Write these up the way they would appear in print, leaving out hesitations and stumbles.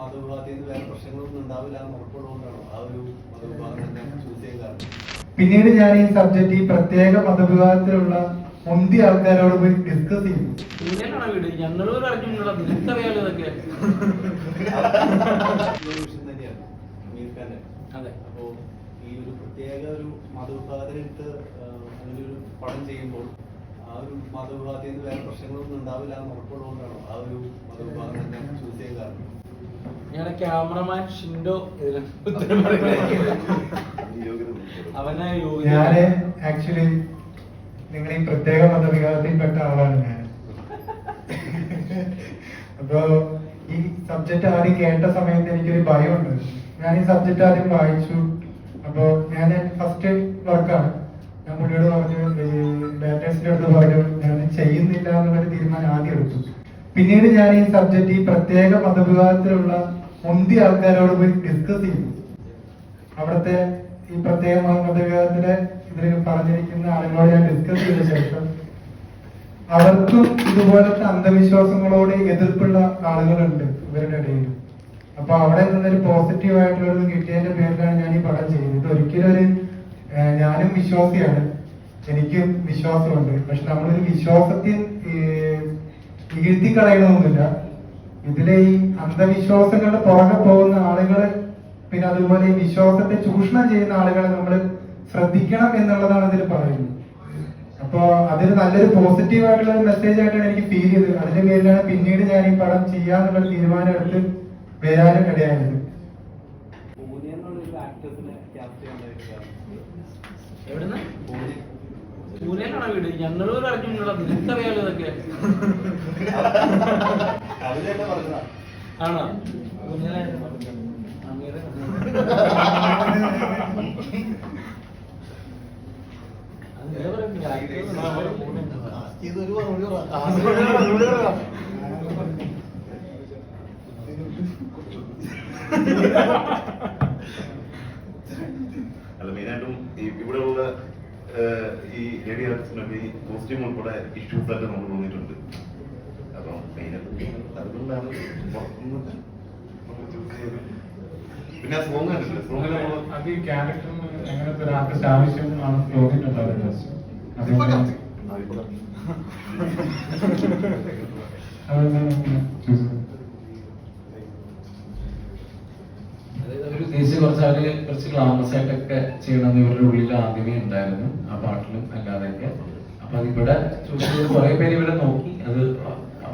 മതവിഭാഗത്തിൽ നിന്ന് വേറെ പ്രശ്നങ്ങളൊന്നും ഉണ്ടാവില്ല എന്ന് ഉറപ്പുള്ളതുകൊണ്ടാണോ ആ ഒരു മതവിഭാഗം തന്നെ ചൂസ് ചെയ്യാൻ കാരണം? പിന്നീട് ഞാൻ ഈ സബ്ജക്ട് ഈ പ്രത്യേക മതവിഭാഗത്തിലുള്ള മുന്തി ആൾക്കാരോട് പോയി ഡിസ്കസ് ചെയ്തു. അപ്പോ ഈ ഒരു പ്രത്യേക ഒരു മതവിഭാഗത്തിനെടുത്ത് അങ്ങനെ ഒരു പഠനം ചെയ്യുമ്പോൾ ആ ഒരു മതവിഭാഗത്തിൽ നിന്ന് വേറെ പ്രശ്നങ്ങളൊന്നും ഉണ്ടാവില്ല എന്ന് ഉറപ്പുള്ളതുകൊണ്ടാണോ ആ ഒരു മതവിഭാഗം തന്നെ ചൂസ് ചെയ്യാൻ കാരണം? ഞങ്ങളുടെ ക്യാമറമാൻ ഷിൻഡോ ഞാന് ആക്ച്വലി നിങ്ങൾ ഈ പ്രത്യേക മതവിഭാഗത്തിൽപ്പെട്ട ആളാണ് ഞാൻ. അപ്പോ ഈ സബ്ജക്ട് ആദ്യം കേട്ട സമയത്ത് എനിക്കൊരു ഭയമുണ്ട്. ഞാൻ ഈ സബ്ജക്ട് ആദ്യം വായിച്ചു. അപ്പോ ഞാൻ ഫസ്റ്റ് വർക്കാണ്. ഞാൻ പുള്ളിയോട് പറഞ്ഞു, ഡയറക്ടേഴ്സിന്റെ അടുത്ത് പറഞ്ഞു ഞാൻ ചെയ്യുന്നില്ല എന്നുള്ളൊരു തീരുമാനം ആദ്യം എടുത്തു. പിന്നീട് ഞാൻ ഈ സബ്ജക്ട് ഈ പ്രത്യേക മതവിഭാഗത്തിലുള്ള മുന്തി ആൾക്കാരോട് പോയി ഡിസ്കസ് ചെയ്തു. അവിടുത്തെ ഈ പ്രത്യേക മതവിഭാഗത്തിലെ ഇതിൽ പറഞ്ഞിരിക്കുന്ന ആളുകളോട് ഞാൻ ഡിസ്കസ് ചെയ്ത ശേഷം അവർക്കും ഇതുപോലത്തെ അന്ധവിശ്വാസങ്ങളോട് എതിർപ്പുള്ള ആളുകളുണ്ട് ഇവരുടെ ഇടയിൽ. അപ്പൊ അവിടെ നിന്നൊരു പോസിറ്റീവ് ആയിട്ടുള്ളത് കിട്ടിയതിന്റെ പേരിലാണ് ഞാൻ ഈ പടം ചെയ്യുന്നത്. ഇത് ഒരിക്കലും ഒരു ഞാനും വിശ്വാസിയാണ്, എനിക്കും വിശ്വാസമുണ്ട്. പക്ഷെ നമ്മളൊരു വിശ്വാസത്തിൽ വീഴ്ത്തി കളയണമെന്നില്ല. ഇതിലെ ഈ അന്ധവിശ്വാസങ്ങളുടെ പുറകെ പോകുന്ന ആളുകള്, പിന്നെ അതുപോലെ ഈ വിശ്വാസത്തെ ചൂഷണം ചെയ്യുന്ന ആളുകളെ നമ്മൾ ശ്രദ്ധിക്കണം എന്നുള്ളതാണ് ഇതിൽ പറയുന്നത്. അപ്പൊ അതിൽ നല്ലൊരു പോസിറ്റീവ് ആയിട്ടുള്ള ഒരു മെസ്സേജ് ആയിട്ടാണ് എനിക്ക് ഫീൽ ചെയ്തത്. അതിന്റെ പേരിലാണ് പിന്നീട് ഞാൻ ഈ പടം ചെയ്യാന്നുള്ള തീരുമാനം എടുത്ത് വരാനും ഇടയായത്. ഞങ്ങളോട് അറിഞ്ഞുള്ള നിനക്കറിയാലോ ഇതൊക്കെ ആണോ? അല്ല, മെയിനായിട്ടും ഇവിടെ ഉള്ള ഈ ലേഡി ആർട്ടിസ്റ്റിനൊക്കെ ഈ കോസ്റ്റ്യൂം ഉൾപ്പെടെ ഇഷ്യൂസ് ആയിട്ട് നമുക്ക് തോന്നിയിട്ടുണ്ട്. അപ്പൊ മെയിനായിട്ട് അതുകൊണ്ടാണ് പുറത്തുനിന്ന് പിന്നെ ആ സോങ് കണ്ടിട്ടില്ല. സോങ്ങിൽ അത് ഈ ക്യാരക്ടറിന് എങ്ങനത്തെ ഒരു ആർട്ടിസ്റ്റ് ആവശ്യമാണ് തോന്നിയിട്ടുണ്ടായിരുന്നു. കുറച്ച് ഗ്ലാമസ് ആയിട്ടൊക്കെ ചെയ്യണമെന്ന് ഇവരുടെ ഉള്ളിൽ ആദ്യമേ ഉണ്ടായിരുന്നു, ആ പാട്ടിലും അല്ലാതെയൊക്കെ. അപ്പൊ അതിവിടെ ചൂസ് ചെയ്ത് കുറെ പേര് ഇവിടെ നോക്കി, അത്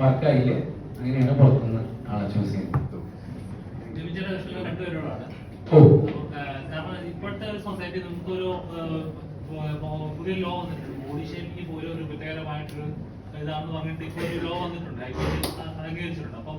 വർക്കായില്ല. അങ്ങനെയാണ് പുറത്തുനിന്ന് ആളെ ചൂസ് ചെയ്യുന്നത്. കാരണം ഇപ്പോഴത്തെ ഒരു സൊസൈറ്റി നമുക്കൊരു പുതിയ ലോ വന്നിട്ടുണ്ട്. ബോഡി ഷേപ്പിംഗ് പോലും ഒരു പ്രത്യേകമായിട്ടൊരു ഇതാണെന്ന് പറഞ്ഞിട്ട് ഇപ്പോൾ ഒരു ലോ വന്നിട്ടുണ്ട്, അംഗീകരിച്ചിട്ടുണ്ട്. അപ്പം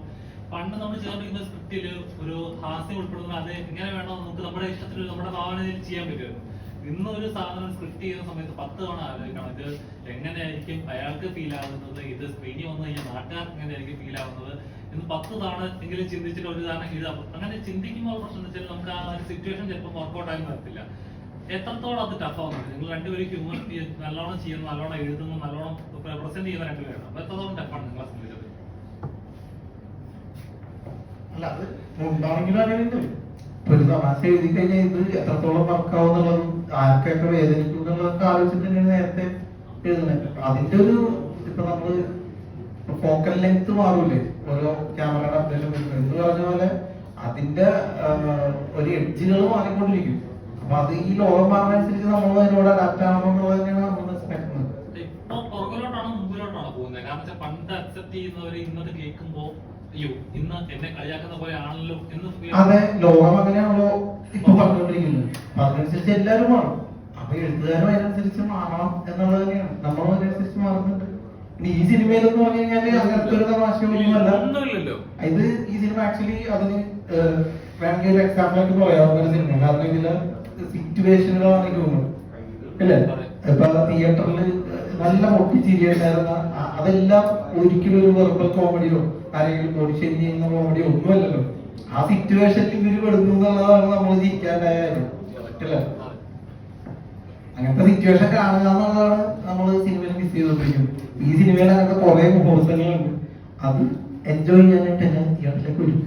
പണ്ട് നമ്മൾ ചേർന്നിരിക്കുന്ന സ്ക്രിപ്റ്റില് ഒരു ഹാസ്യം ഉൾപ്പെടുന്ന അത് എങ്ങനെ വേണോ നമുക്ക് നമ്മുടെ ഇഷ്ടത്തിൽ നമ്മുടെ ഭാവനയിൽ ചെയ്യാൻ പറ്റുമായിരുന്നു. ഇന്ന് ഒരു സാധനം സ്ക്രിപ്റ്റ് ചെയ്യുന്ന സമയത്ത് 10 തവണ ആലോചിക്കണം ഇത് എങ്ങനെയായിരിക്കും അയാൾക്ക് ഫീൽ ആവുന്നത്, ഇത് സ്ക്രീനിൽ വന്നു കഴിഞ്ഞാൽ നാട്ടുകാർക്ക് എങ്ങനെയായിരിക്കും ഫീൽ ആവുന്നത് എന്ന് 10 തവണ എങ്കിലും ചിന്തിച്ചിട്ട് ഒരു ഉദാഹരണം ഇത് അങ്ങനെ ചിന്തിക്കുമ്പോൾ പ്രശ്നം എന്ന് വെച്ചാൽ നമുക്ക് ആ ഒരു സിറ്റുവേഷൻ ചിലപ്പോൾ വർക്ക്ഔട്ട് ആയി വരത്തില്ല. എത്രത്തോളം അത് ടഫാവുന്നുണ്ട്? നിങ്ങൾ രണ്ടുപേരും ഹ്യൂമർ നല്ലോണം ചെയ്യുന്നു, നല്ലോണം എഴുതുന്നു, നല്ലോണം പ്രസന്റ് ചെയ്യുന്ന രണ്ടുപേരാണ്. അപ്പൊ എത്രത്തോളം ടഫാണ് നിങ്ങളെ സംബന്ധിച്ചത്? അല്ല, അത് ഉണ്ടാണെങ്കിലും അങ്ങനെയുണ്ട്. ഒരു തമാശ എഴുതി കഴിഞ്ഞാൽ ഇത് എത്രത്തോളം വർക്കാവും എന്നുള്ളതും ആർക്കൊക്കെ വേദനിക്കും എന്നുള്ളതൊക്കെ ആലോചിച്ചിട്ട് തന്നെയാണ് നേരത്തെ എഴുതുന്നത്. അതിന്റെ ഒരു ഇപ്പൊ നമ്മള് ഫോക്കൽ ലെങ്ത് മാറൂലേ ഓരോ ക്യാമറയുടെ അപ്ഡേഷൻ എന്ന് പറഞ്ഞ പോലെ അതിന്റെ ഒരു എഡ്ജുകൾ മാറിക്കൊണ്ടിരിക്കും. അപ്പൊ അത് ഈ ലോകം മാറുന്നതനുസരിച്ച് നമ്മൾ അതിനോട് അഡാപ്റ്റ് ആവണമെന്നുള്ളത് തന്നെയാണ് നമ്മൾ എക്സ്പെക്ട് ചെയ്യുന്നത്. പുറകിലോട്ടാണോ മുമ്പിലോട്ടാണോ പോകുന്നത്? കാരണം പണ്ട് അക്സെപ്റ്റ് ചെയ്യുന്നവര് ഇന്നത് കേൾക്കുമ്പോ അയ്യോ ഇന്ന് എന്നെ കളിയാക്കുന്ന പോലെ ആണല്ലോ എന്ന്. അതെ, ലോകം അങ്ങനെയാണല്ലോ ഇപ്പൊ പറഞ്ഞുകൊണ്ടിരിക്കുന്നത്. അപ്പൊ അതിനനുസരിച്ച് എല്ലാവരും മാറും. അപ്പൊ എഴുത്തുകാരും അതിനനുസരിച്ച് മാറണം എന്നുള്ളത് തന്നെയാണ്. നമ്മളും അതിനനുസരിച്ച് മാറുന്നുണ്ട്. ഇനി ഈ സിനിമയിലെന്ന് പറഞ്ഞു കഴിഞ്ഞാല് അങ്ങനത്തെ ഒരു തമാശയൊന്നുമല്ല ഇത്. ഈ സിനിമ ആക്ച്വലി അതിന് വേണമെങ്കിൽ ഒരു എക്സാമ്പിൾ ആയിട്ട് പറയാവുന്ന ഒരു സിനിമ. കാരണം ഇതിലെ സിറ്റുവേഷനുകളാണ് എനിക്ക് തോന്നുന്നത് അല്ലേ. ഇപ്പൊ തിയേറ്ററിൽ നല്ല പൊട്ടിച്ചിരിയുണ്ടായിരുന്ന അതെല്ലാം ഒരിക്കലും ഒരു വെർബൽ കോമഡിയോ ആരെങ്കിലും ബോഡി ഷേപ്പ് ചെയ്യുന്ന കോമഡിയോ ഒന്നുമല്ലല്ലോ. ആ സിറ്റുവേഷനിൽ ഇവര് പെടുന്നു എന്നുള്ളതാണ് നമ്മൾ ചിരിക്കാണ്ടായ കാര്യം അല്ലേ. അങ്ങനത്തെ സിറ്റുവേഷൻ കാണുക എന്നുള്ളതാണ് നമ്മൾ സിനിമയിൽ മിസ് ചെയ്തോണ്ടിരിക്കുന്നത്. ഈ സിനിമയിൽ അങ്ങനത്തെ കുറെ മുഹൂർത്തങ്ങളുണ്ട്. അത് എൻജോയ് ചെയ്യാനായിട്ട് ഞാൻ തിയേറ്ററിലേക്ക് വരും.